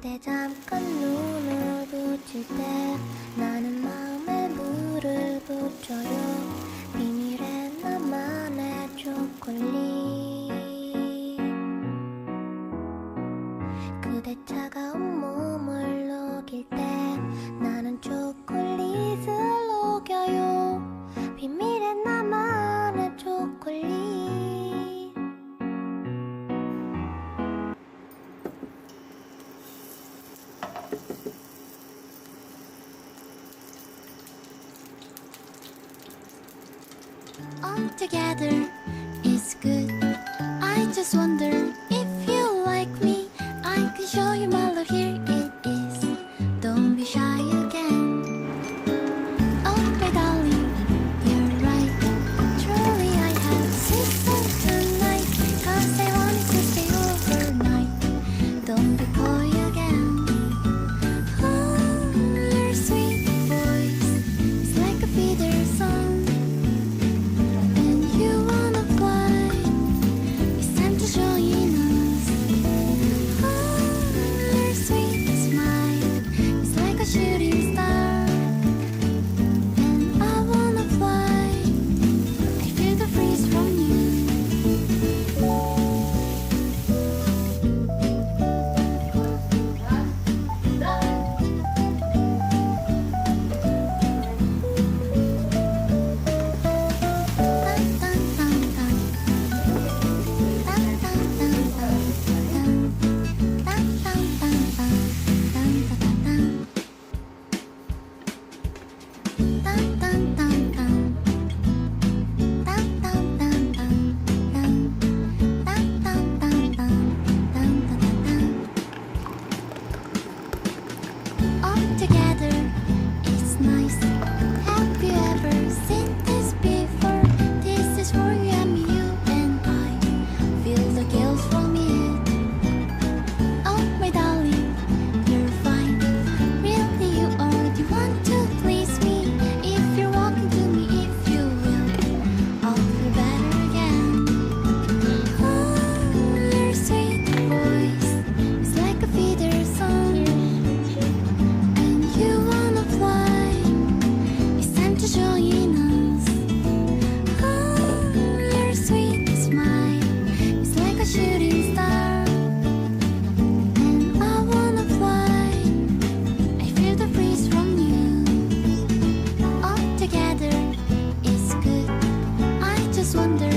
그대 잠깐 눈을 붙일 때 나는 마음에 물을 붙여요. 비밀의 나만의 초콜릿. 그대 차가운 몸을 녹일 때 나는 초콜릿을 녹여요. 비밀의 나만의 초콜릿. All together is good. I just wonder if you like me. I can show you my love, here it is. Don't be shy again. Oh my darling, you're right. Truly I have season tonight, 'cause I wanted to stay overnight. Don't be coy again. Oh, your sweet voice is like a feeder song. Shooting star, and I wanna fly. I feel the breeze from you. Together, it's nice. Have you ever seen this before? This is for you and me, you and I. Feel the guilt from it. Oh my darling, you're fine. Really you are. You want to please me. If you're walking to me, if you will, I'll feel better again. Oh, your sweet voice is like a feeder song. Join us. Oh, your sweet smile is like a shooting star, and I wanna fly. I feel the breeze from you. All together is good. I just wonder